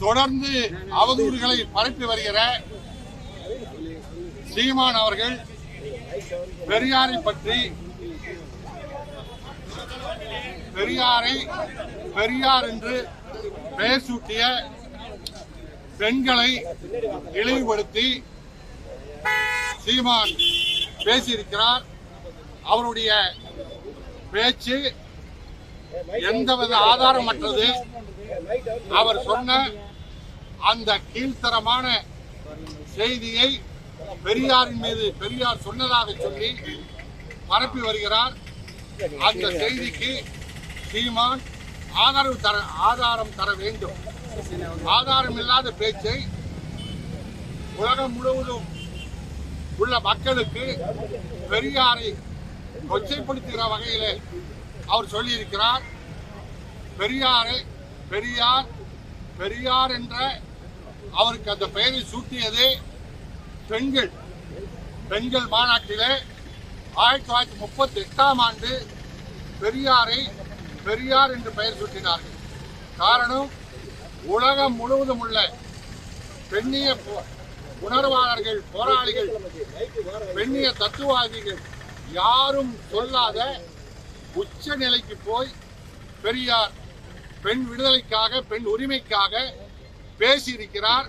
தொடர்ந்து அவதூறுகளை பரப்பி வருகிற சீமான் அவர்கள் பெரியாரை பற்றி பெரியார் என்று பெயர் சூட்டிய பெண்களை இழிவுபடுத்தி சீமான் பேசியிருக்கிறார். அவருடைய பேச்சு எந்தவித ஆதாரமற்றது. அவர் சொன்ன அந்த கீழ்த்தரமான செய்தியை பெரியாரின் மீது பெரியார் சொன்னதாக சொல்லி பரப்பி வருகிறார். அந்த செய்திக்கு சீமான் ஆதாரம் தர வேண்டும். ஆதாரம் இல்லாத பேச்சை உலகம் முழுவதும் உள்ள மக்களுக்கு பெரியாரை கொச்சைப்படுத்துகிற வகையில் அவர் சொல்லியிருக்கிறார். பெரியார் என்ற அவருக்கு அந்த பெயரை சூட்டியது பெண்கள் மாநாட்டிலே 1938ஆம் ஆண்டு பெரியார் என்று பெயர் சூட்டினார்கள். காரணம், உலகம் முழுவதும் உள்ள பெண்ணிய உணர்வாளர்கள், போராளிகள், பெண்ணிய தத்துவவாதிகள் யாரும் சொல்லாத உச்ச நிலைக்கு போய் பெரியார் பெண் விடுதலைக்காக, பெண் உரிமைக்காக பேசியிருக்கிறார்,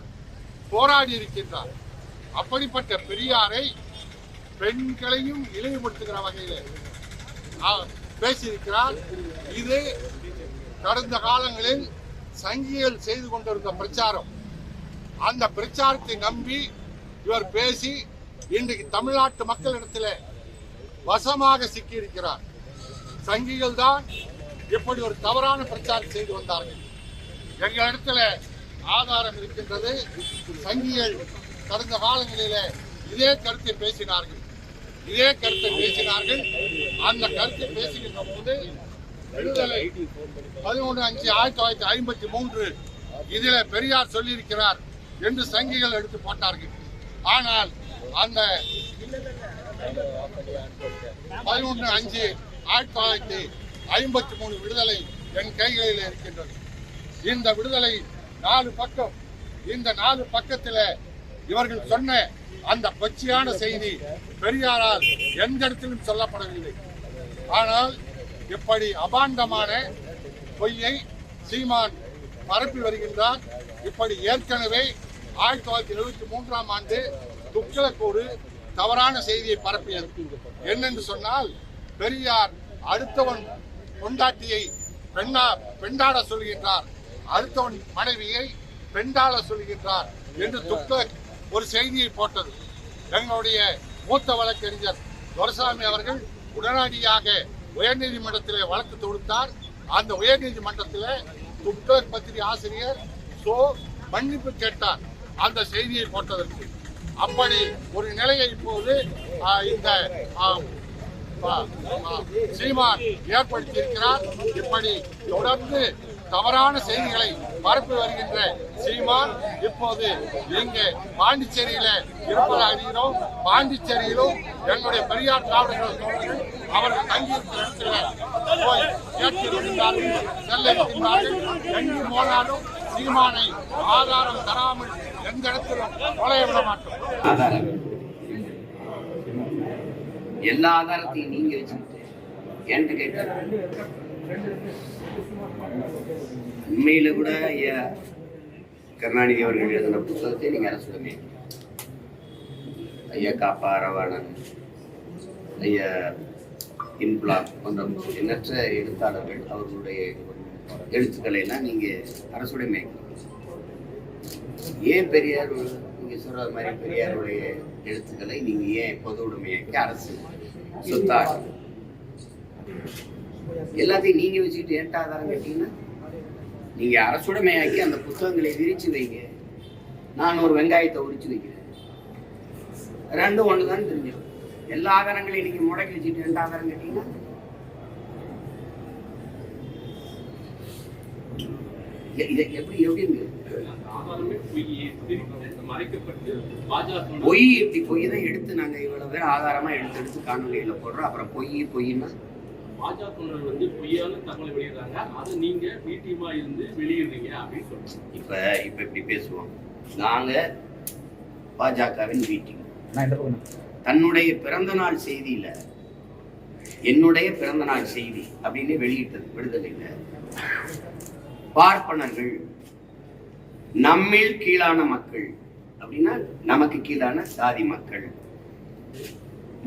போராடி இருக்கின்றார். அப்படிப்பட்ட பெரியாரை பெண்களையும் இழிவுபடுத்துகிற வகையில் பேசியிருக்கிறார். இது கடந்த காலங்களில் சங்கிகள் செய்து கொண்டிருந்த பிரச்சாரம். அந்த பிரச்சாரத்தை நம்பி இவர் பேசி இன்றைக்கு தமிழ்நாட்டு மக்களிடத்தில் வசமாக சிக்கியிருக்கிறார். சங்கிகள் தான் இப்படி ஒரு தவறான பிரச்சாரம் செய்து வந்தார்கள். எங்களிடத்துல ஆதாரம் இருக்கின்றது. சங்கிகள் கடந்த காலங்களில் இதே கருத்தை பேசினார்கள். அந்த கருத்தை பேசுகின்ற போது விடுதலை 11/5/1953 இதில் பெரியார் சொல்லியிருக்கிறார் என்று சங்கிகள் எடுத்து போட்டார்கள். ஆனால் அந்த 11/5/1953 விடுதலை என் கைகளில் இருக்கின்றது. இந்த விடுதலை 4 பக்கம். இந்த 4 பக்கத்தில் இவர்கள் சொன்ன அந்த பச்சையான செய்தி பெரியாரால் எந்த இடத்திலும் சொல்லப்படவில்லை. ஆனால் இப்படி அபாண்டமான பொய்யை சீமான் பரப்பி வருகின்றார். இப்படி ஏற்கனவே 1973ஆம் ஆண்டு துக்ளக் ஒரு தவறான செய்தியை பரப்பியது. என்னென்று சொன்னால், பெரியார் அடுத்தவன் பொண்டாட்டியை பெண்டாட சொல்கின்றார், அடுத்தவன் மனைவியை பெண்டாட சொல்கின்றார் என்று துக்ளக் ஒரு செய்தியை போட்டது. எங்களுடைய மூத்த வழக்கறிஞர் துரைசாமி அவர்கள் உடனடியாக உயர்நீதிமன்றத்தில் வழக்கு தொடுத்தார். அந்த உயர்நீதிமன்றத்தில் துக்ளக் பத்திரிகை ஆசிரியர் மன்னிப்பு கேட்டார் அந்த செய்தியை போட்டதற்கு. அப்படி ஒரு நிலையை இப்போது இந்த சீமான் ஏற்படுத்தியிருக்கிறார். இப்படி தொடர்ந்து தவறான செய்திகளை பரப்பி வருகின்ற சீமான் இப்போது இங்கே பாண்டிச்சேரியில இருப்பதாக அறிகிறோம். பாண்டிச்சேரியிலும் எங்களுடைய பெரியார் திராவிடர்கள் தோழர்கள் அவர்கள் தங்கியிருக்கிற இடத்துல போய் ஏற்றிருக்கின்றார்கள், செல்ல இருக்கின்றார்கள். எங்கு போனாலும் சீமானை ஆதாரம் தராமல் எந்த இடத்திலும் நுழைய விட மாட்டோம். எல்லா ஆதாரத்தையும் நீங்க வச்சுக்கிட்டு என்கிட்ட கேட்க உண்மையில கூட ஐயா கருணாநிதி அவர்கள் எழுதின புத்தகத்தை நீங்க அரசுமே ஐயா காப்பா ரவாணன், ஐயா இன்பிளாக் போன்ற எண்ணற்ற எழுத்தாளர்கள் அவர்களுடைய எழுத்துக்களை எல்லாம் நீங்க அரசுடைமை. ஏன் பெரியார் நீங்க சொல்ற மாதிரி பெரியாருடைய எழுத்துக்களை நீங்க ஏன் பொது உடைமையாக்கி அரசு சொத்தாக எல்லாத்தையும் நீங்க வச்சுக்கிட்டு ஏன்ட்ட ஆதாரம் கேட்டீங்கன்னா, நீங்க அரசுடைமையாக்கி அந்த புத்தகங்களை விரிச்சு வைங்க, நான் ஒரு வெங்காயத்தை உரிச்சு வைக்கிறேன், ரெண்டும் ஒண்ணுதான் தெரிஞ்சிடும். எல்லா ஆதாரங்களையும் நீங்க முடக்கி வச்சுட்டு என்ட்ட ஆதாரம் கேட்டீங்கன்னா பொய் தான் எடுத்து நாங்க இவ்வளவு பேர் ஆதாரமா எடுத்து காணொலியில போடுறோம். அப்புறம் பொய்னா பாஜகவினர் வந்து பொய்யான தகவலை வெளியிடுறாங்க, அதை நீங்க பி டீமா இருந்து வெளியிடுறீங்க அப்படின்னு சொல்றாங்க. இப்ப இப்படி பேசுவோம். நாங்க பாஜகவின் மீட்டிங் தன்னுடைய பிறந்த நாள் செய்தியில என்னுடைய பிறந்த நாள் செய்தி அப்படின்னு வெளியிட்டது விடுதலையில பார்ப்பனர்கள் நம்மில் கீழான மக்கள் அப்படின்னா நமக்கு கீழான சாதி மக்கள்,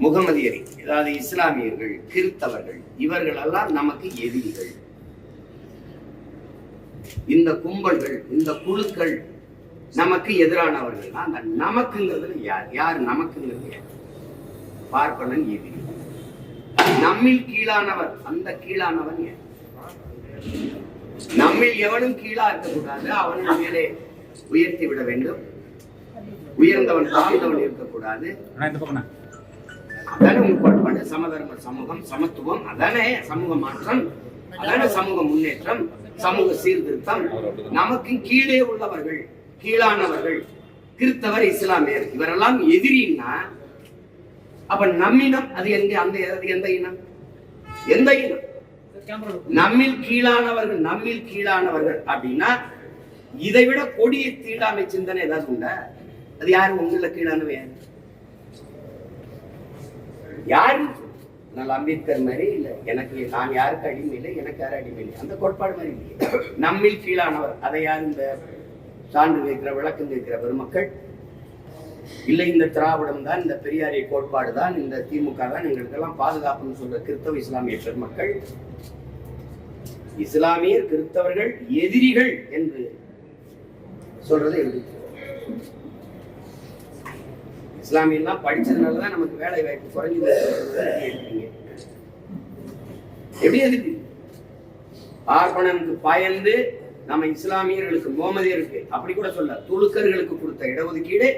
முகமதியரை அதாவது இஸ்லாமியர்கள், கிறிஸ்தவர்கள், இவர்கள் எல்லாம் நமக்கு எதிரிகள். இந்த கும்பல்கள், இந்த குழுக்கள் நமக்கு எதிரானவர்கள். அந்த நமக்குங்கிறதுல யார் யார் நமக்குங்கிறது யார்? பார்ப்பனன் எதிரி. நம்மில் கீழானவர், அந்த கீழானவன் யார்? நம்மில் எவனும் கீழா இருக்கக்கூடாது, அவன் மேலே உயர்த்தி விட வேண்டும். உயர்ந்தவன் தாழ்ந்தவன் இருக்கக்கூடாது. அதானே உங்க கோட்பாடு. சமதர்ம சமூகம், சமத்துவம், அதானே சமூக மாற்றம், அதானே சமூக முன்னேற்றம், சமூக சீர்திருத்தம். நமக்கு கீழே உள்ளவர்கள், கீழானவர்கள், கிறிஸ்தவர், இஸ்லாமியர், இவரெல்லாம் எதிரின்னா அப்ப நம்மினம் அது எந்த எந்த இனம்? எந்த இனம்? நம்மில் கீழானவர்கள், நம்மில் கீழானவர்கள் அப்படின்னா இதை விட கொடிய தீண்டாமை சிந்தனை ஏதாவது உண்டா? அது யாரு? உங்கள கீழானவ யாரு? நான் அம்பேத்கர் மாதிரி இல்ல, எனக்கு நான் யாருக்கு அடிமை இல்லை, எனக்கு யாரும் அடிமை இல்லை, அந்த கோட்பாடு மாதிரி இல்லையே. நம்மில் கீழானவர் அதை யார்? இந்த சான்று வைக்கிற விளக்கம் வைக்கிற பெருமக்கள் இல்லை, இந்த திராவிடம் தான், இந்த பெரியாரிய கோட்பாடு தான், இந்த திமுக தான் எங்களுக்கெல்லாம் பாதுகாப்புன்னு சொல்ற கிறிஸ்தவ இஸ்லாமிய பெருமக்கள். இஸ்லாமியர் கிறிஸ்தவர்கள் எதிரிகள் என்று சொல்றதை எழுதி. இஸ்லாமியெல்லாம் படிச்சதுனாலதான் நமக்கு வேலை வாய்ப்பு குறைஞ்சது. எப்படி எதிர்க்கு? பார்ப்பனனுக்கு பயந்து நம்ம இஸ்லாமியர்களுக்கு, முகமதியருக்கு அப்படி கூட சொல்ல, துலுக்கர்களுக்கு கொடுத்த இடஒதுக்கீடு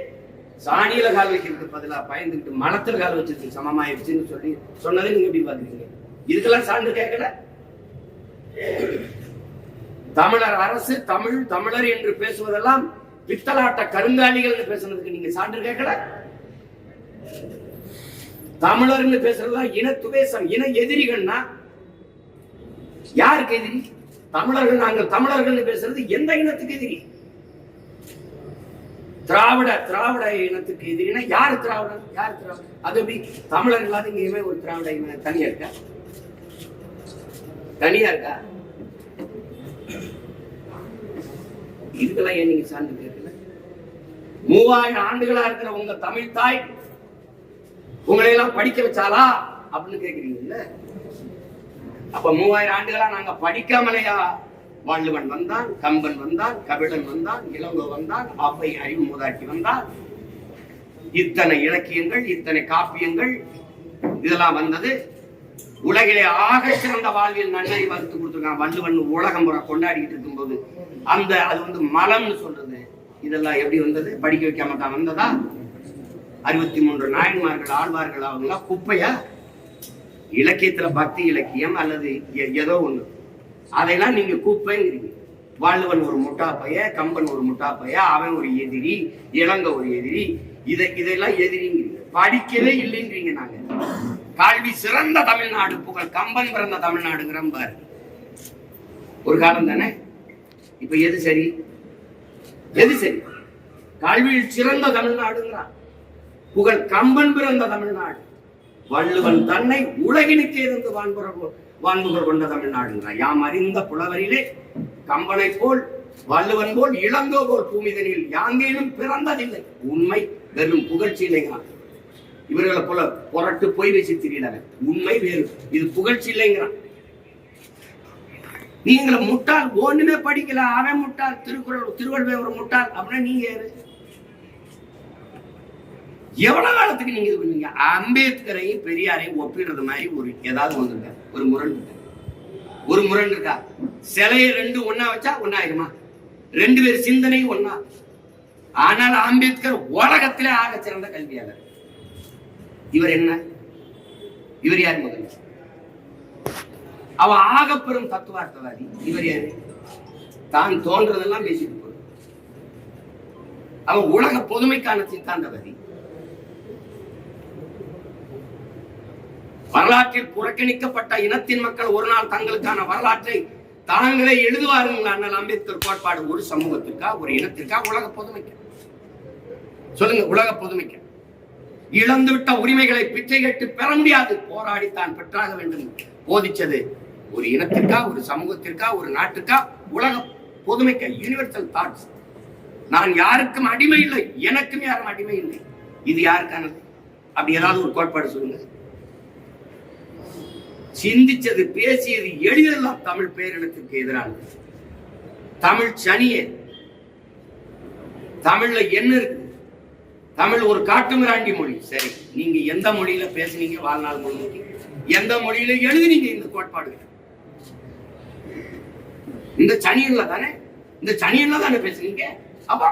சாணியில கால் வைக்கிறதுக்கு பதிலா பயந்துட்டு மலத்துல கால் வச்சிருக்கு சமமாயிருச்சுன்னு சொல்லி சொன்னதை நீங்க எப்படி பாக்குறீங்க? இதுக்கெல்லாம் சான்று கேட்கல. தமிழர் அரசு, தமிழ், தமிழர் என்று பேசுவதெல்லாம் பித்தலாட்ட கருங்காலிகள் பேசுனதுக்கு நீங்க சான்று கேட்கல. தமிழர்னு பேசுறதுதான் இன துவேசம், இன எதிரிகள்னா யாருக்கு எதிரி? தமிழர்கள். நாங்கள் தமிழர்கள் பேசுறது எந்த இனத்துக்கு எதிரி? திராவிட இனத்துக்கு எதிரினா யாரு திராவிடம்? யாரு திராவிடம்? அது எப்படி தமிழர் இல்லாத இங்கேயுமே ஒரு திராவிட இனம் தனியா இருக்கா? தனியா இருக்கா? இதுக்கெல்லாம் ஏன் நீங்க சார்ந்து கேட்கல? 3000 ஆண்டுகளா இருக்கிற உங்க தமிழ் தாய் உங்களை எல்லாம் படிக்க வச்சாலா அப்படின்னு கேக்குறீங்கல்ல? அப்ப 3000 ஆண்டுகளா நாங்க படிக்காமலையா? வள்ளுவன் வந்தான், கம்பன் வந்தான், கபிலன் வந்தான், இளங்கோ வந்தான், அவ்வை அறிவு மூதாட்டி வந்தான். இத்தனை இலக்கியங்கள், இத்தனை காப்பியங்கள், இதெல்லாம் வந்தது. உலகிலே ஆக சிறந்த வாழ்வியல் நன்னறி வகுத்து கொடுத்துருக்கான் வள்ளுவன். உலகம் முறை கொண்டாடிட்டு இருக்கும் போது அந்த அது வந்து மலம்னு சொல்றது. இதெல்லாம் எப்படி வந்தது? படிக்க வைக்காம தான் வந்ததா? 63 நாயன்மார்கள், ஆழ்வார்கள், அவங்க குப்பையா? இலக்கியத்துல பக்தி இலக்கியம் அல்லது ஏதோ ஒண்ணு, அதையெல்லாம் நீங்க குப்பைங்கிறீங்க. வள்ளுவன் ஒரு முட்டா பைய, கம்பன் ஒரு முட்டா பைய, அவன் ஒரு எதிரி, இளங்க ஒரு எதிரி, இதெல்லாம் எதிரிங்கிறீங்க. படிக்கவே இல்லைன்றீங்க. நாங்க கல்வி சிறந்த தமிழ்நாடு, புகழ் கம்பன் பிறந்த தமிழ்நாடுங்கிற பாரு. ஒரு காலம் தானே. இப்ப எது சரி? எது சரி? கல்வியில் சிறந்த தமிழ்நாடுங்கிறான், புகழ் கம்பன் பிறந்த தமிழ்நாடு. வள்ளுவன் தன்னை உலகினுக்கே இருந்து வான்புகழ் கொண்ட தமிழ்நாடுங்கிறான். யாம் அறிந்த புலவரிலே கம்பனை போல், வள்ளுவன் போல், இளங்கோ போல் பூமிதனில் யாங்கேனும் பிறந்ததில்லை. உண்மை வெறும் புகழ்ச்சி இல்லைங்கிறான். இவர்களை போல புரட்டு போய் வச்சு தெரியல. உண்மை வேறு, இது புகழ்ச்சி இல்லைங்கிறான். நீங்களை முட்டாள், ஒண்ணுமே படிக்கல, அவன் முட்டாள், திருவள்ளுவர் முட்டாள் அப்படின்னா நீங்க யாரு? எவ்வளவு காலத்துக்கு நீங்க இது பண்ணீங்க? அம்பேத்கரையும் பெரியாரையும் ஒப்பிடுறது மாதிரி ஒரு ஏதாவது ஒன்று ஒரு முரண் இருக்கு. ஒரு முரண் இருக்கா? சிலையை 2 ஒன்னா வச்சா ஒன்னாயிருமா? 2 பேர் சிந்தனை ஒன்னா. ஆனால் அம்பேத்கர் உலகத்திலே ஆக சிறந்த கல்வியாளர். இவர் என்ன? இவர் யார்? முதல்ல அவ ஆக பெரும் தத்துவார்த்தவாதி. இவர் யாரு? தான் தோன்றதெல்லாம் பேசிட்டு போற. அவன் உலக பொதுமைக்கான சித்தாந்தவாதி. வரலாற்றில் புறக்கணிக்கப்பட்ட இனத்தின் மக்கள் ஒரு நாள் தங்களுக்கான வரலாற்றை தாங்களே எழுதுவார்கள். அண்ணல் அம்பேத்கர் கோட்பாடு ஒரு சமூகத்திற்கா, ஒரு இனத்திற்கா, உலக பொதுமைக்கு? சொல்லுங்க, உலக பொதுமைக்கு. இழந்துவிட்ட உரிமைகளை பிச்சை கேட்டு பெற முடியாது, போராடித்தான் பெற்றாக வேண்டும் போதிச்சது ஒரு இனத்திற்கா, ஒரு சமூகத்திற்கா, ஒரு நாட்டுக்கா, உலக பொதுமைக்கு. Universal thoughts. நான் யாருக்கும் அடிமை இல்லை, எனக்கும் யாரும் அடிமை இல்லை. இது யாருக்கானது? அப்படி ஏதாவது ஒரு கோட்பாடு சொல்லுங்க. சிந்திச்சது, பேசியது, எழுதியதெல்லாம் தமிழ் பேரினத்திற்கு எதிரானது. தமிழ் சனியே. தமிழ்ல என்ன இருக்கு? தமிழ் ஒரு காட்டுமிராண்டி மொழி. சரி, நீங்க எந்த மொழியில பேசுனீங்க வாழ்நாள் முழுவதும்? எந்த மொழியில எழுதினீங்க இந்த கோட்பாடுகள்? இந்த சனியன்ல தானே, இந்த சனியன்ல தானே பேசுறீங்க. அப்ப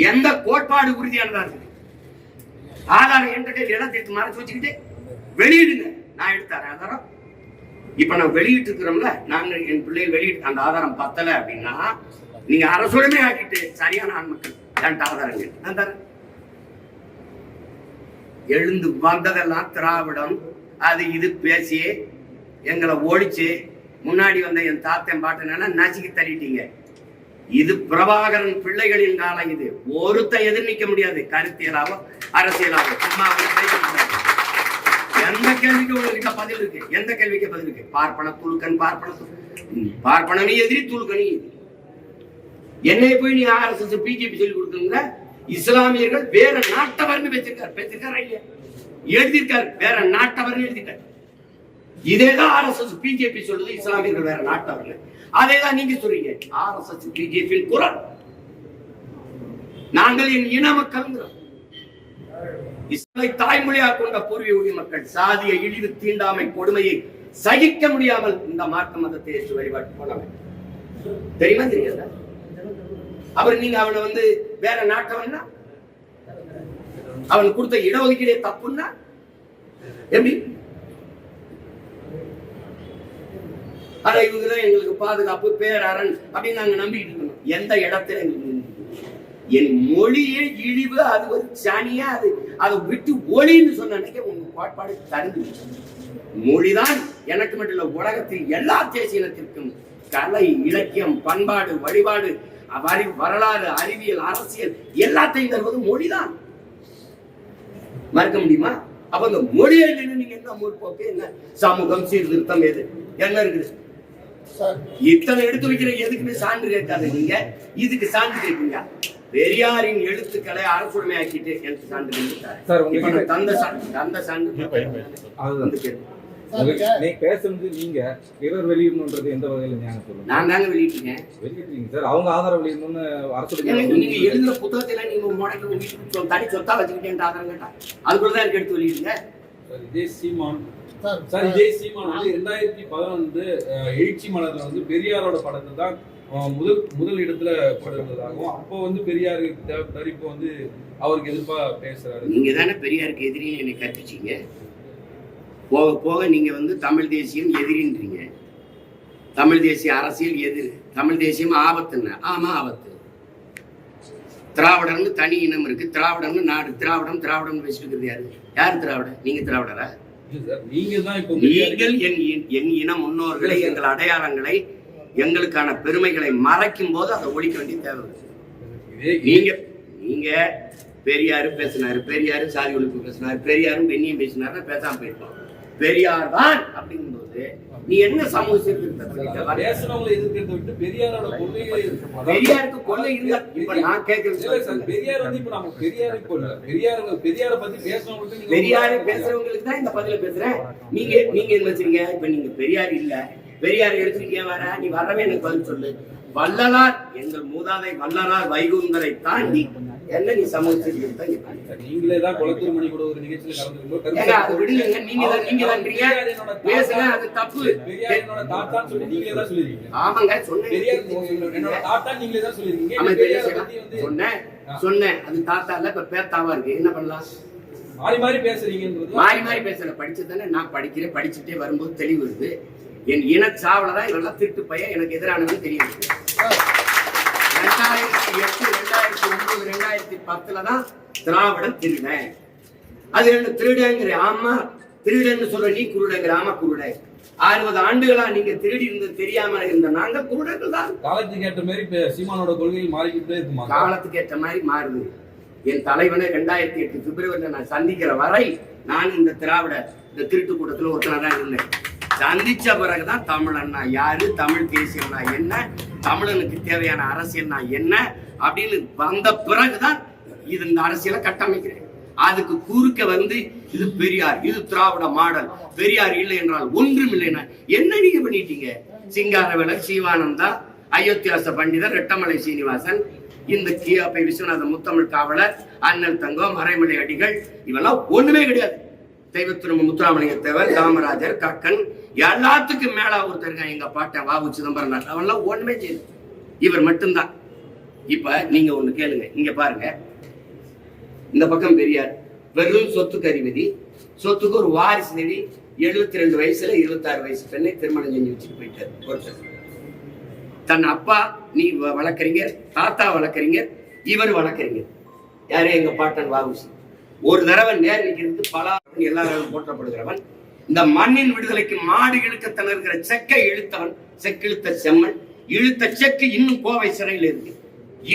எந்த கோட்பாடு உறுதியானதா இருக்கு? ஆதாரம் என்கிட்ட இடத்திற்கு மறைச்சு வச்சுக்கிட்டு வெளியிடுங்க, நான் எடுத்தாரேன் ஆதாரம். இப்ப நான் வெளியிட்டு இருக்கிறோம்ல, நாங்க என் பிள்ளைகள் வெளியிட்டு அந்த ஆதாரம் பத்தல அப்படின்னா நீங்க அரசுடமே ஆக்கிட்டு சரியான ஆண் மக்கள் என்கிட்ட ஆதாரங்கள் நான் தரேன். எழுந்து வந்ததெல்லாம் திராவிடம் அது இது பேசி எங்களை ஓடிச்சு. முன்னாடி வந்த என் தாத்தன் பாட்டனால நசுக்கி தள்ளிட்டீங்க. இது பிரபாகரன் பிள்ளைகளின் காலம். இது ஒருத்த எதிர் நிற்க முடியாது, கருத்தியலாவோ அரசியலாவோ. சும்மா எந்த கேள்விக்கு உங்ககிட்ட பதில் இருக்கு? எந்த கேள்விக்கு பதில் இருக்கு? பார்ப்பன துலுக்கன், பார்ப்பனமே எதிரி, துலுக்கனே எதிரி. என்னை போய் நீ RSS பிஜேபி சொல்லி கொடுக்குங்க. இஸ்லாமியர்கள் வேற நாட்டவர்னு பேசிருக்காரு இல்லையா? எழுதியிருக்காரு, வேற நாட்டவர்னு எழுதிட்டாரு. இதேதான் RSS பிஜேபி சொல்லுது, இஸ்லாமியர்கள் வேற நாட்டவர்கள். அதேதான் நீங்க சொல்றீங்க. RSS பிஜேபி குரல். நாங்கள் என் இன மக்கள், இஸ்லாமை தாய்மொழியாக கொண்ட பூர்வீக மக்கள் சாதிய இழிவு, தீண்டாமை, கொடுமையை சகிக்க முடியாமல் இந்த மார்க்க மதத்தை ஏற்று வழிபாட்டு போனவன். தெரியுமா தெரியாதா? அப்புறம் நீங்க அவனை வந்து வேற நாட்டவன்னா, அவன் கொடுத்த இடஒதுக்கீடே தப்புன்னா எப்படி? ஆனா இவங்க எங்களுக்கு பாதுகாப்பு, பேரரண் அப்படின்னு நாங்க நம்பிக்கிட்டு இருக்கோம். எந்த இடத்துல என் மொழியே இழிவு, அது ஒரு சனியா, அது அதை விட்டு ஒளின்னு சொன்ன உங்க கோட்பாடு தருந்து. மொழிதான் எனக்கு மட்டும் இல்ல, உலகத்தில் எல்லா தேசிய இனத்திற்கும் கலை, இலக்கியம், பண்பாடு, வழிபாடு, வரலாறு, அறிவியல், அரசியல் எல்லாத்தையும் தருவது மொழிதான். மறுக்க முடியுமா? அப்ப இந்த மொழியை நீங்க என்ன முற்போக்கு, என்ன சமூகம், சீர்திருத்தம், எது என்ன இருக்குது? இத்தனை எடுத்து வைக்கிற எதுக்குமே சான்று கேட்காது. நீங்க இதுக்கு சான்று கேட்பீங்க. பெரியாரின் எழுத்துக்களை அரசுரிமை ஆக்கிட்டு எனக்கு சான்று கேட்டாரு. தந்த சான்று பேசுறது நீங்க பிறர் வெளியிடணும்ன்றது எந்த வகையில ஞானம் சொல்லுங்க? நான் தாங்க வெளியிட்டீங்க சார். அவங்க ஆதாரம் வெளியிடணும்னு அரசு நீங்க எழுதுற புத்தகத்துல நீங்க முடக்கி தனி சொத்தா வச்சுக்கிட்டேன் ஆதாரம் கேட்டா அதுக்குள்ளதான் எனக்கு எடுத்து வெளியிடுங்க. இதே சீமான் வந்து 2011 எழுச்சி மலர்ல வந்து பெரியாரோட படத்தை தான் முதல் இடத்துல போட்டிருந்ததாகவும், அப்போ வந்து பெரியாருக்கு தேவைப்பட்டாரு, இப்போ வந்து அவருக்கு எதிர்ப்பா பேசுறாரு. நீங்க தானே பெரியாருக்கு எதிரின்னு என்னை கற்பிச்சீங்க. போக போக நீங்க வந்து தமிழ் தேசியம் எதிரின்றீங்க. தமிழ் தேசிய அரசியல் எதிரி, தமிழ் தேசியம் ஆபத்துன்னு. ஆமா ஆபத்து. திராவிடர்னு தனி இனம் இருக்கு, திராவிடம்னு நாடு. திராவிடம் பேசிட்டு யாரு? யார் திராவிட? நீங்க திராவிடரா? நீங்கள் என் இன முன்னோர்களை, எங்கள் அடையாளங்களை, எங்களுக்கான பெருமைகளை மறைக்கும் போது அதை ஒழிக்க வேண்டிய தேவை. நீங்க பெரியாரு பேசினாரு, பெரியாரு சாதி ஒழிப்பு பேசினாரு, பெரியாரும் பெண்ணியம் பேசினாரு, பேசாம போயிருக்கோம். பெரியார் தான் அப்படிங்கும்போது நீ என்ன சமூக சீர்திருத்தத்தை பேசுறவங்களை எதிர்க்கிறத விட்டு பெரியாரோட கொள்கைகளை பெரியாருக்கு கொள்கை இருந்தா இப்ப நான் கேட்கிறேன். பெரியார் வந்து இப்ப நம்ம பெரியாரை கொள்ள பெரியாரை பத்தி பேசுறவங்களுக்கு பெரியாரை பேசுறவங்களுக்கு தான் இந்த பதில பேசுறேன். நீங்க என்ன வச்சுருங்க? இப்ப நீங்க பெரியார் இல்ல, பெரியார் எடுத்துருக்கே வர, நீ வரவே எனக்கு பதில் சொல்லு. வள்ளலார், எங்கள் மூதாதை வள்ளலார் வைகுந்தரை தாண்டி என்ன நீ சமூக சீர்திருத்தம்? நீங்களே தான் குளத்தூர் மணி கூட ஒரு நிகழ்ச்சியில கலந்துருக்கோம். அது தப்பு. பெரியாரோட தாத்தான்னு சொல்லி நீங்களே தான் சொல்லிருக்கீங்க. ஆமாங்க, சொன்னேன். என்னோட தாத்தா நீங்களே தான் சொல்லிருக்கீங்க. சொன்னேன். அது தாத்தா இல்ல, இப்ப பேத்தாவா இருக்கு. என்ன பண்ணலாம்? மாறி பேசுறீங்கன்றது. மாறி பேசல. படிச்சதானே நான் படிக்கிறேன். படிச்சுட்டே வரும்போது தெளிவு வருது. என் இன சாவலதான் இவெல்லாம் திருட்டு பையன் எனக்கு எதிரானது தெரியும். 2008, 2009, 2010 தான் திராவிடம் திருடன். அது என்ன திருடங்கிற? ஆமா திருடன்னு சொல்ற நீ குருடங்கிற? ஆமா குருட. 60 ஆண்டுகளா நீங்க திருடி இருந்தது தெரியாம இருந்த நாங்க குருடர்கள் தான். காலத்துக்கு ஏற்ற மாதிரி இப்ப சீமானோட கொள்கைகள் மாறிக்கிட்டே இருக்குமா? காலத்துக்கு ஏற்ற மாதிரி மாறுது. என் தலைவனை 2008 பிப்ரவரியில நான் சந்திக்கிற வரை நான் இந்த திராவிட இந்த திருட்டு கூட்டத்துல ஒருத்தனா தான் இருந்தேன். சந்திச்ச பிறகுதான் தமிழன்னா யாரு, தமிழ் தேசியம்னா என்ன, தமிழனுக்கு தேவையான அரசியல்னா என்ன அப்படின்னு வந்த பிறகுதான் இது இந்த அரசியலை கட்டமைக்கிறேன். அதுக்கு குறுக்க வந்து இது பெரியார், இது திராவிட மாடல், பெரியார் இல்லை என்றால் ஒன்றும் இல்லைன்னா என்ன நீங்க பண்ணிட்டீங்க? சிங்காரவேலர், சிவானந்தா, அயோத்தியாச பண்டிதர், ரெட்டமலை சீனிவாசன், இந்த கியாப்பை விஸ்வநாத முத்தமிழ் காவலர், அண்ணல் தங்கம், மறைமலை அடிகள், இவெல்லாம் ஒண்ணுமே கிடையாது. தெய்வத்திரும்ப முத்துராமலிங்க தேவர், காமராஜர், கக்கன், எல்லாத்துக்கும் மேல ஒருத்தருங்க எங்க பாட்டன் வாவு சிதம்பரம், அவெல்லாம் ஒண்ணுமே செய்யுது. இவர் மட்டும்தான். இப்ப நீங்க ஒண்ணு கேளுங்க, இங்க பாருங்க. இந்த பக்கம் பெரியார் வெறும் சொத்துக்கு அதிபதி, சொத்துக்கு ஒரு வாரிசு தேடி 72 வயசுல 26 வயசு பெண்ணை திருமணம் செஞ்சு வச்சுட்டு போயிட்டார் ஒருத்தர். தன் அப்பா நீ வளர்க்குறீங்க, தாத்தா வளர்க்குறீங்க, இவர் வளர்க்குறீங்க. யாரே எங்க பாட்டன் வாவுசி. ஒரு தடவை நேர் நிற்கிறது பல எல்லாரும் போற்றப்படுகிறவன். இந்த மண்ணின் விடுதலைக்கு மாடு இழுக்க திணறுகிற செக்கை இழுத்தவன், செக்கிழுத்த செம்மன், இழுத்த செக்கு இன்னும் கோவை சிறையில் இருக்கு,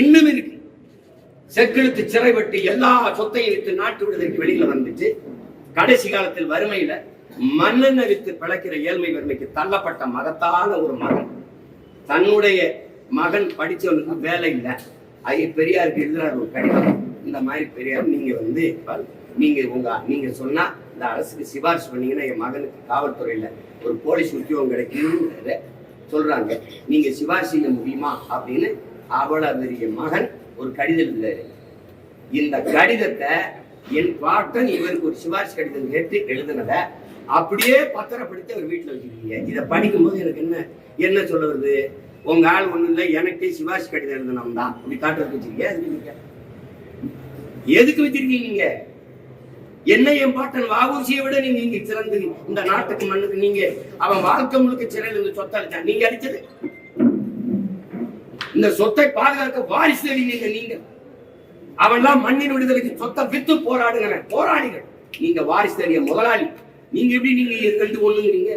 இன்னும் இருக்கு. செக்கிழுத்து சிறை வெட்டி எல்லா சொத்தையும் விட்டு நாட்டு விடுதலைக்கு வெளியில வந்துட்டு கடைசி காலத்தில் வறுமையில மண்ணெண்ணெய் வித்து பிழைக்கிற ஏழ்மை வறுமைக்கு தள்ளப்பட்ட மகத்தான ஒரு மகன். தன்னுடைய மகன் படிச்சவனுக்கு வேலை இல்லை. அது பெரியாருக்கு எழுதுறாரு ஒரு கடிதம். இந்த மாதிரி பெரியார் நீங்க வந்து நீங்க சொன்னா இந்த அரசுக்கு சிபாரிசு பண்ணீங்கன்னா என் மகனுக்கு காவல்துறையில ஒரு போலீஸ் உத்தியோகம் கிடைக்கும்னு சொல்றாங்க, நீங்க சிபாரிசு செய்ய முடியுமா அப்படின்னு அவ்வளவு பெரிய மகன் ஒரு கடிதம் எழுதுறாரு. இந்த கடிதத்தை என் பாட்டன் இவருக்கு ஒரு சிபாரிசு கடிதம் கேட்டு எழுதுனத அப்படியே பத்திரப்படுத்தி அவர் வீட்டுல வச்சிருக்கீங்க. இதை படிக்கும் போது எனக்கு என்ன சொல்ல வருது? உங்க ஆள் ஒண்ணு இல்லை, எனக்கே சிபாரிசு கடிதம் எழுதணும் தான் அப்படி காட்டுறதுக்கு வச்சிருக்கீங்க. எதுக்கு வச்சிருக்கீங்க நீங்க? என்ன என் பாட்டன் வாவூசியை விட நீங்க இங்க சிறந்து இந்த நாட்டுக்கு மண்ணுக்கு நீங்க அவன் வாழ்க்கை முழுக்க சிறையில் இருந்து சொத்தை அடிச்சான். நீங்க அடிச்சது இந்த சொத்தை பாதுகாக்க வாரிசு அடிங்க. நீங்க அவன்லாம் மண்ணின் விடுதலைக்கு சொத்தை வித்து போராடிகள். நீங்க வாரிசு அடிய முதலாளி. நீங்க எப்படி நீங்க ரெண்டு ஒண்ணுங்கிறீங்க?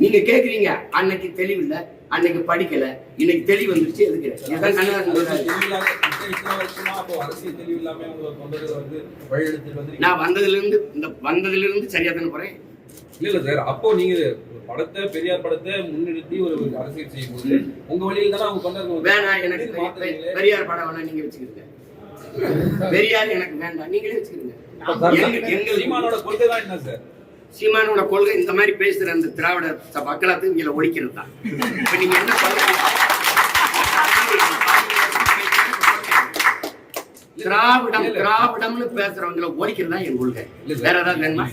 நீங்க கேக்குறீங்க அன்னைக்கு தெளிவு இல்ல, அன்னைக்கு படிக்கல, இன்னைக்கு தெளிவு வந்துருச்சு. நான் வந்ததுல இருந்து சரியா தானே போறேன். இல்ல சார், அப்போ நீங்க படத்தை பெரியார் படத்தை முன்னிறுத்தி ஒரு அரசியல் செய்யும் போது உங்க வழியில் தானே அவங்க கொண்டாடுவாங்க. வேணாம், எனக்கு பெரியார் படம் வேணா, நீங்க வச்சுக்கிடுங்க. பெரியார் எனக்கு வேண்டாம், நீங்களே வச்சுக்கிடுங்க. சீமானோட கொள்கை தான் என்ன சார்? சீமானோட கொள்கை இந்த மாதிரி பேசுற அந்த திராவிட மக்களாத்தையும் இங்க ஒழிக்கிறது தான். இப்ப நீங்க என்ன திராவிடம்னு பேசுறவங்களை ஒழிக்கிறது தான் என் கொள்கை. வேற ஏதாவது வேணுமா?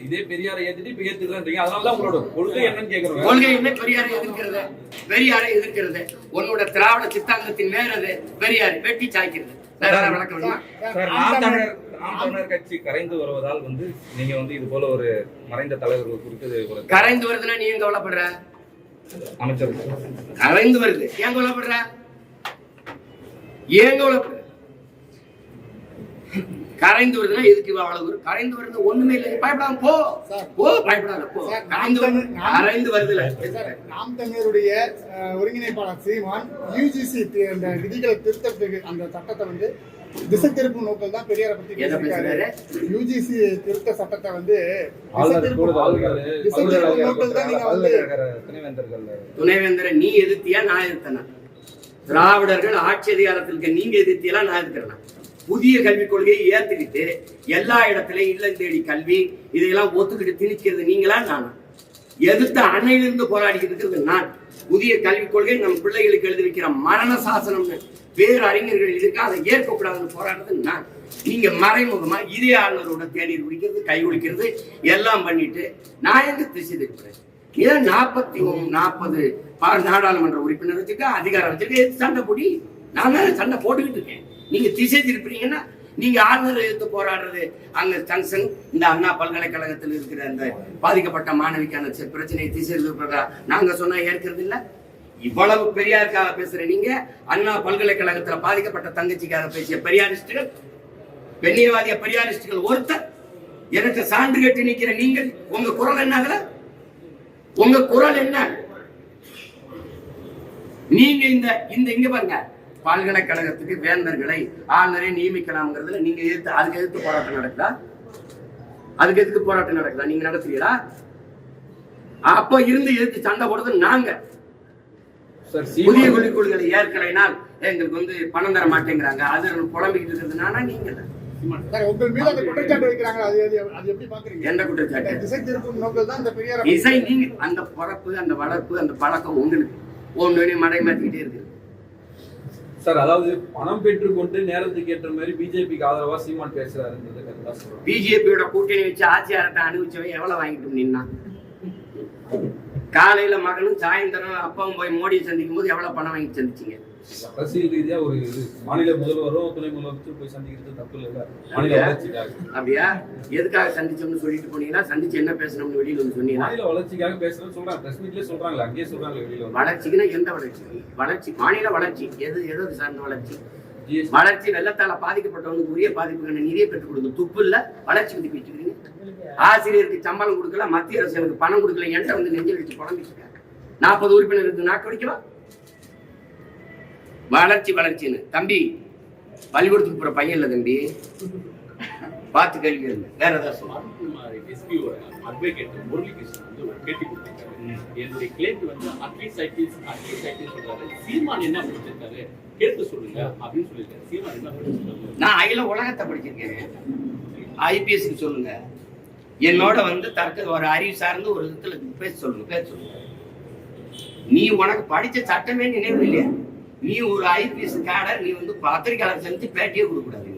இதே பெரியாரை ஏத்துட்டு இப்ப ஏத்துக்கிறீங்க, அதனாலதான் உங்களோட கொள்கை என்னன்னு கேக்குறோம். கொள்கை என்ன? பெரியாரை எதிர்க்கிறது. பெரியாரை எதிர்க்கிறது உன்னோட திராவிட சித்தாந்தத்தின் மேறது. பெரியார் வெட்டி சாய்க்கிறது. வேற வழக்கம் வேணுமா? தமிழர் கட்சி கரைந்து வருவதால் வந்து நீங்க வந்து இது போல ஒரு மறைந்த தலைவர்கள் குறித்து கரைந்து வருதுன்னா நீ ஏன் கவலைப்படுற? அமைச்சர் கரைந்து வருது, ஏன் கவலைப்படுற? ஏன் கவலைப்படுற? கரைந்து வருதுன்னா எதுக்கு அவ்வளவு? கரைந்து வருது ஒண்ணுமே இல்லை, பயப்படாம போ. பயப்படாத போ. கரைந்து வருதுல. நாம் தமிழருடைய ஒருங்கிணைப்பாளர் சீமான் யுஜிசி அந்த விதிகளை திருத்தத்துக்கு அந்த சட்டத்தை வந்து திசை திருப்பும் நோக்கம் தான் பெரியாரை பத்தி பேசியிருக்காரு. யுஜிசி திருத்த சட்டத்தை வந்து துணைவேந்தரை நீ எதிர்த்தியா நான் எதிர்த்தனா? திராவிடர்கள் ஆட்சி அதிகாரத்திற்கு நீங்க எதிர்த்தியா நான் எதிர்க்கிறேன். புதிய கல்விக் கொள்கையை ஏத்துக்கிட்டு எல்லா இடத்துலயும் இல்லம் தேடி கல்வி இதையெல்லாம் ஒத்துக்கிட்டு திணிக்கிறது நீங்களா நானா? எதிர்த்து அன்னையிலிருந்து போராடிக்கிட்டு இருக்கிறது நான். புதிய கல்விக் கொள்கை நம் பிள்ளைகளுக்கு எழுதி வைக்கிற மரண சாசனம்னு பேரறிஞர்கள் இருக்கு, அதை ஏற்கக்கூடாதுன்னு போராடுறது நான். நீங்க மறைமுகமா இதே ஆளுநரோட தேநீர் குடிக்கிறது, கை குளிக்கிறது எல்லாம் பண்ணிட்டு நான் எங்க திசை திருப்புறேன்? இதான் 40 நாடாளுமன்ற உறுப்பினர் வச்சுக்க அதிகாரம் வச்சுக்க சண்டை போடி. நான் தான் சண்டை போட்டுக்கிட்டு இருக்கேன். நீங்க திசை திருப்புறீங்கன்னா நீங்க ஆளுநரை எடுத்து போராடுறது அங்க ஜங்ஷன் இந்த அண்ணா பல்கலைக்கழகத்தில் இருக்கிற அந்த பாதிக்கப்பட்ட மாணவிக்கான பிரச்சனையை திசை திருப்புறதா நாங்க சொன்னா ஏற்கிறது இல்ல. இவ்வளவு பெரியாருக்காக பேசுற நீங்க அண்ணா பல்கலைக்கழகத்துல பாதிக்கப்பட்ட தங்கச்சிக்காக பேசிய பெரியாரிஸ்டுகள் பெண்ணியவாதிய பெரியாரிஸ்டுகள் ஒருத்தர். எனக்கு சான்று கேட்டு நிக்கிற நீங்கள் உங்க குரல் என்ன? உங்க குரல் என்ன? நீங்க இந்த இங்க பாருங்க, பல்கலைக்கழகத்துக்கு வேந்தர்களை ஆளுநரை நியமிக்கலாம்ங்கிறதுல நீங்க அதுக்கு எதிர்த்து போராட்டம் நடக்குதா? அதுக்கு எதுக்கு போராட்டம் நடக்குதா? நீங்க நடத்துறீங்களா? அப்ப இருந்து எதிர்த்து சண்டை போடுறது நாங்க. புதிய கொள்கைகளை ஏற்கலைனால் எங்களுக்கு வந்து பணம் தர மாட்டேங்கிறாங்க, அது புலம்பிக்கிட்டு இருக்கிறது நானா நீங்க? உங்கள் மீது அந்த குற்றச்சாட்டு வைக்கிறாங்க, அது எப்படி பாக்குறீங்க? என்ன குற்றச்சாட்டு? திசை திருப்பும் நோக்கில் தான் இந்த பெரியார் இசை. நீங்க அந்த பிறப்பு, அந்த வளர்ப்பு, அந்த பழக்கம் உங்களுக்கு ஒன்று மடை மாத்திக்கிட்டே இருக்கு சார். அதாவது பணம் பெற்றுக்கொண்டு நேரத்துக்கு ஏற்ற மாதிரி பிஜேபிக்கு ஆதரவா சீமான் பேசுறாரு. பிஜேபியோட கூட்டணி வச்சு ஆட்சியாரத்தை அனுபவிச்சவன் எவ்வளவு வாங்கிட்டு நின்னா? காலையில மகனும் சாயந்தரம் அப்பாவும் போய் மோடியை சந்திக்கும் போது எவ்வளவு பணம் வாங்கி சந்திச்சீங்க? அரசியல் ரீதியா ஒரு மாநில முதல்வரும் துணை முதல்வரும் போய் சந்திக்கிறது தப்பு இல்ல. மாநில வளர்ச்சிக்காக. அப்படியா? எதுக்காக சந்திச்சோம்னு சொல்லிட்டு போனீங்களா? சந்திச்சு என்ன பேசணும்னு வெளியில வந்து சொன்னீங்களா? மாநில வளர்ச்சிக்காக பேசணும்னு சொல்றாங்க. பிரஸ் மீட்லயே சொல்றாங்க, அங்கேயே சொல்றாங்க வெளியில. வளர்ச்சிக்குன்னா எந்த வளர்ச்சி? வளர்ச்சி மாநில வளர்ச்சி எது சார்ந்த வளர்ச்சி? வளர்ச்சி வெள்ளத்தால பாதிக்கப்பட்டவனுக்கு உரிய பாதிப்புக்கான நிதியை பெற்றுக் கொடுக்கும் துப்பு இல்ல. வளர்ச்சி பத்தி பேசுறீங்க. ஆசிரியருக்கு சம்பளம் கொடுக்கல, மத்திய அரசு எனக்கு பணம் கொடுக்கல, என்கிட்ட வந்து நெஞ்சில் வச்சு குழம்பிட்டு இருக்காங்க. 40 உறுப்பினருக்கு நாக்கு வடிக்கலாம். வளர்ச்சின்னு தம்பி பள்ளிக்கூடத்துக்கு போற பையன் இல்ல தம்பி, பார்த்து கேள்வி இல்லை. வேற ஏதாவது சொல்லுவாங்க. என்னுடைய கிளைண்ட் வந்து அட்லீஸ்ட் சொல்றாரு, சீமான் என்ன படிச்சிருக்காரு கேட்டு சொல்லுங்க அப்படின்னு சொல்லியிருக்காரு. சீமான் என்ன படிச்சிருக்காரு? நான் அகில உலகத்தை படிச்சிருக்கேன். ஐபிஎஸ்க்கு சொல்லுங்க. என்னோட வந்து ஒரு அறிவு சார்ந்து ஒரு விதத்துல பேச சொல்லுங்க. நீ உனக்கு படிச்ச சட்டமே நினைவு இல்லையா? நீ ஒரு ஐபிஎஸ் கேடர், நீ வந்து பத்திரிகையாளர் செஞ்சு பேட்டியே கொடுக்க கூடாது.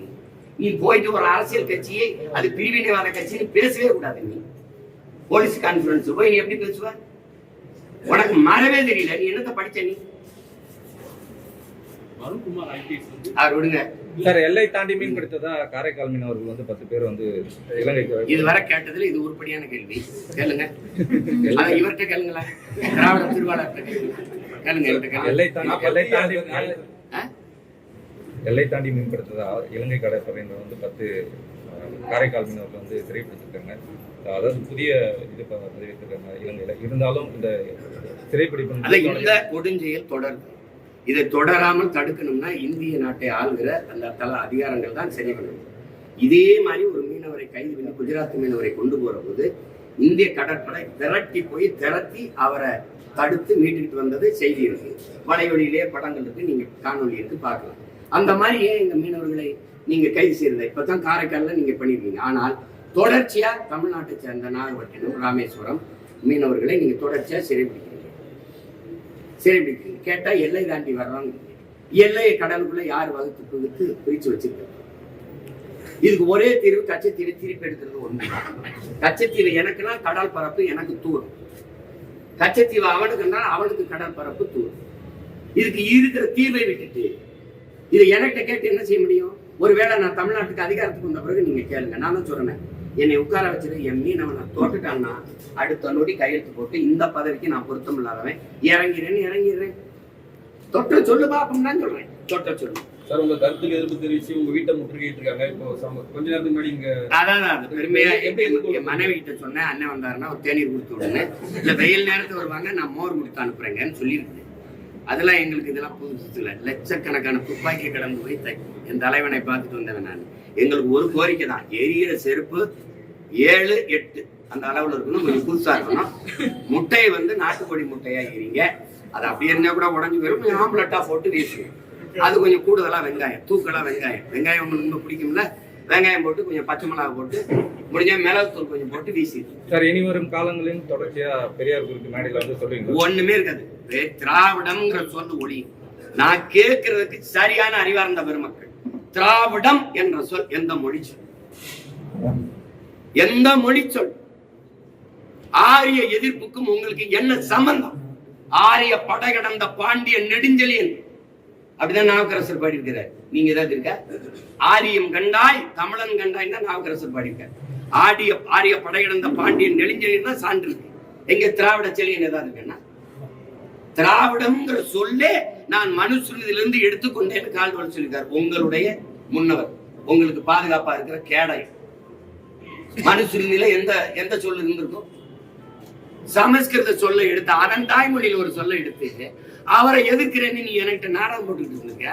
நீ போயிட்டு ஒரு அரசியல் கட்சியை அது பிரிவினைவாத கட்சின்னு பேசவே கூடாது. நீ போலீஸ் கான்ஃபரன்ஸ் போய் நீ எப்படி பேசுவ? உனக்கு மறவே தெரியல. நீ என்னத்த படிச்ச? நீ விடுங்க சார். எல்லை தாண்டி மீன் பிடித்ததா காரைக்கால் மீனவர்கள் வந்து 10 பேர் வந்து இலங்கைக்கு இதுவரை கேட்டதுல இது உருப்படியான கேள்வி. கேளுங்க. இவர்கிட்ட கேளுங்களா? திராவிட திருவாளர்கிட்ட கேளுங்க. எல்லை தாண்டி மீன் பிடித்ததா இலங்கை கடற்படையினர் வந்து 10 காரைக்கால் மீனவர்கள் வந்து சிறைப்பிடிச்சிருக்காங்க. அதாவது புதிய இது பதிவிட்டிருக்காங்க இலங்கையில. இருந்தாலும் இந்த சிறைப்பிடிப்பு இந்த கொடுஞ்செயல் தொடரும். இதை தொடராமல் தடுக்கணும்னா இந்திய நாட்டை ஆளுகிற அந்த தல அதிகாரங்கள் தான் சரி பண்ணணும். இதே மாதிரி ஒரு மீனவரை கைது பண்ணி குஜராத் மீனவரை கொண்டு போற போது இந்திய கடற்படை திரட்டி அவரை தடுத்து மீட்டுக்கிட்டு வந்தது செய்தி இருக்கு. வலைவழியிலே படங்கள் இருக்கு, நீங்க காணொலி இருக்கு, பார்க்கலாம். அந்த மாதிரி ஏன் இந்த மீனவர்களை நீங்க கைது செய்யறத இப்பதான் காரைக்காலில் நீங்க பண்ணிருக்கீங்க. ஆனால் தொடர்ச்சியா தமிழ்நாட்டை சேர்ந்த நாகப்பட்டினம், ராமேஸ்வரம் மீனவர்களை நீங்க தொடர்ச்சியா சிறைப்பிடிக்கிறீங்க. கேட்டா எல்லை தாண்டி வர்றாங்க. எல்லையை கடலுக்குள்ள யார் வகுத்து பிரிச்சு வச்சிருக்காங்க? இதுக்கு ஒரே தீர்வு கச்சத்தீவை திருப்பி எடுக்கிறது ஒண்ணு. கச்சத்தீவை எனக்குன்னா கடல் பரப்பு எனக்கு தூரம், கச்சத்தீவை அவனுக்குன்னா அவனுக்கு கடல் பரப்பு தூரம். இதுக்கு இருக்கிற தீர்வை விட்டுட்டு இதை எனக்கிட்ட கேட்டு என்ன செய்ய முடியும்? ஒருவேளை நான் தமிழ்நாட்டுக்கு அதிகாரத்துக்கு வந்த பிறகு நீங்க கேளுங்க. நான் தான் சொல்றேன், என்னை உட்கார வச்சுட்டு என் மீனவன் நான் தோட்டுட்டான்னா அடுத்த நொடி கையெழுத்து போட்டு இந்த பதவிக்கு நான் பொருத்தம் இல்லாதவன் இறங்கிறேன். தொட்ட சொல்லு பாப்போம் தான் சொல்றேன். தொட்ட சொல்லு சார். உங்க கருத்துக்கு எதிர்ப்பு தெரிவிச்சு உங்க வீட்டை முற்றுகையிட்டு இருக்காங்க. இப்போ கொஞ்ச நேரத்துக்கு முன்னாடி இங்க அதான் பெருமையா என் மனைவி கிட்ட சொன்னேன், அண்ணன் வந்தாருன்னா ஒரு தேநீர் கொடுத்து விடுங்க, இல்ல வெயில் நேரத்துக்கு வருவாங்க, நான் மோர் கொடுத்து அனுப்புறேங்கன்னு சொல்லியிருக்கேன். அதெல்லாம் எங்களுக்கு இதெல்லாம் புதுசு இல்லை. லட்சக்கணக்கான துப்பாக்கி கடந்து போய் என் தலைவனை பார்த்துட்டு வந்தவன் நான். எங்களுக்கு ஒரு கோரிக்கை தான், எரியிற செருப்பு 7, 8 அந்த அளவுல இருக்கணும், கொஞ்சம் புதுசா இருக்கணும். முட்டையை வந்து நாட்டுக்கோழி முட்டையா எரிங்க. அது அப்படியே இருந்தா கூட உடஞ்சு போயிடும். ஆம்லெட்டா போட்டு வீசுங்க. அது கொஞ்சம் கூடுதலா வெங்காயம், தூக்கலா வெங்காயம் உங்களுக்கு ரொம்ப பிடிக்கும்ல, வெங்காயம் போட்டு கொஞ்சம் பச்சை மிளகா போட்டு முடிஞ்ச மிளகுத்தூள் கொஞ்சம் போட்டு வீசி. சார், இனி வரும் காலங்களில் தொடர்ச்சியா பெரியார் குறித்து மேடையில வந்து சொல்றீங்க. ஒண்ணுமே இருக்காது. திராவிடம்ங்கிற சொல்லு ஒளி. நான் கேட்கறதுக்கு சரியான அறிவார்ந்த பெருமக்கள், திராவிடம் என்ற சொல் எந்த மொழி சொல்? எந்த மொழி சொல்? ஆரிய எதிர்ப்புக்கும் உங்களுக்கு என்ன சம்பந்தம்? ஆரிய படை கடந்த பாண்டிய நெடுஞ்செழியன் அப்படிதான் நாவுக்கரசர் பாடி இருக்கிறார். நீங்க ஏதாவது இருக்க? ஆரியம் கண்டாய் தமிழன் கண்டாய் தான் நாவுக்கரசர் பாடி இருக்கார். ஆரிய படை கடந்த பாண்டியன் நெடுஞ்செழியன் தான் சான்று இருக்கு. எங்க திராவிட செழியன் ஏதாவது இருக்குன்னா? திராவிடம்ங்கிற சொல்லே நான் மனுஸ்மிருதியிலிருந்து எடுத்துக்கொண்டேன்னு கால்வல் சொல்லியிருக்கார் உங்களுடைய முன்னவர். உங்களுக்கு பாதுகாப்பா இருக்கிற கேடயம். மனுஷனில எந்த சொல்லு இருந்திருக்கும்? சமஸ்கிருத சொல்ல எடுத்து அதன் தாய்மொழியில ஒரு சொல்ல எடுத்து அவரை எதிர்க்கிறேன்னு நீ என்கிட்ட நாடகம் போட்டுக்கிட்டு இருந்திருக்க.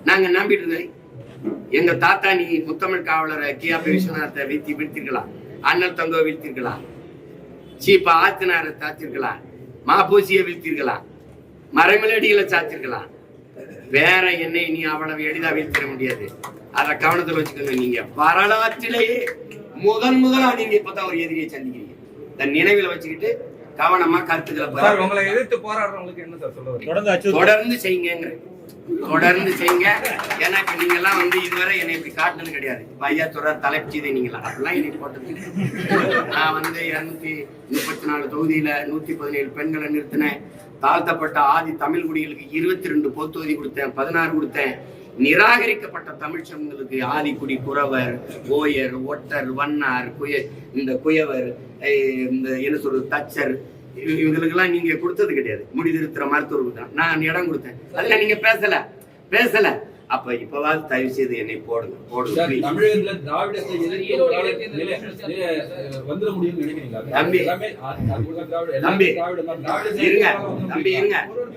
நாங்க நம்பிட்டு இருந்தோம். எங்க தாத்தா நீ முத்தமிழ் காவலரை கியாபி விஸ்வநாதத்தை வீழ்த்திருக்கலாம், அண்ணல் தங்கோ வீழ்த்திருக்கலாம், சீப்பா ஆத்தினாரை தாத்திருக்கலாம், மாப்பூசியை வீழ்த்திருக்கலாம், மறைமலடிகளை சாத்திருக்கலாம். வேற என்னை நீ அவ்வளவு எளிதா வீழ்த்திட முடியாது. அதை கவனத்தில் வச்சுக்கோங்க. நீங்க வரலாற்றிலேயே முதலா நீங்க இப்பதான் ஒரு எதிரியை சந்திக்கிறீங்க. தன் நினைவில் வச்சுக்கிட்டு கவனமா கருத்துக்களை உங்களை எதிர்த்து போராடுறவங்களுக்கு என்ன சார் சொல்ல வரீங்க? தொடர்ந்து செய்யுங்க, தொடர்ந்து செய்யுங்க. எனக்கு நீங்க எல்லாம் இதுவரை என்னை இப்படி காட்டுனது கிடையாது. ஐயா தொடர் தலைப்பிச்சதை நீங்களா அப்படிலாம் என்னை போட்டது. நான் 234 தொகுதியில 117 பெண்களை நிறுத்தினேன். தாழ்த்தப்பட்ட ஆதி தமிழ் குடிகளுக்கு 22 பொதுத்தொகுதி கொடுத்தேன், 16 கொடுத்தேன். நிராகரிக்கப்பட்ட தமிழ் சமூகங்களுக்கு ஆதிக்குடி, குறவர், ஓயர், ஒட்டர், வண்ணார், இந்த குயவர், இந்த என்ன சொல்றது தச்சர், இவங்களுக்கெல்லாம் நீங்க கொடுத்தது கிடையாது. முடிதிருத்துற மருத்துவருக்கு தான் நான் இடம் கொடுத்தேன். அதுல நீங்க பேசல. அப்ப இப்பவாது தயவு செய்து என்னை போடுங்க. தமிழகத்துல திராவிடத்தை வந்துட முடியும்னு நினைக்கிறீங்களா?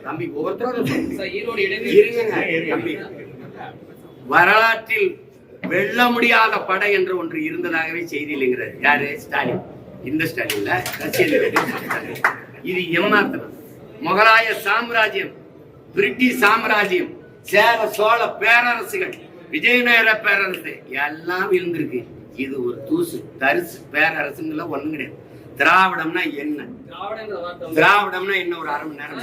தம்பி ஒவ்வொருத்தரும் தம்பி, வரலாற்றில் வெல்ல முடியாத படை என்று ஒன்று இருந்ததாகவே செய்தி இல்லைங்கிறார். யாரு? ஸ்டாலின். இந்த ஸ்டாலின்ல இது ஏமாத்தனம். முகலாய சாம்ராஜ்யம், பிரிட்டிஷ் சாம்ராஜ்யம், சேர சோழ பேரரசுகள், விஜயநகர பேரரசு எல்லாம் இருந்திருக்கு. இது ஒரு தூசு தரிசு. பேரரசுங்கள ஒண்ணும் கிடையாது. திராவிடம்னா என்ன? திராவிடம்னா என்ன? ஒரு அரை மணி நேரம்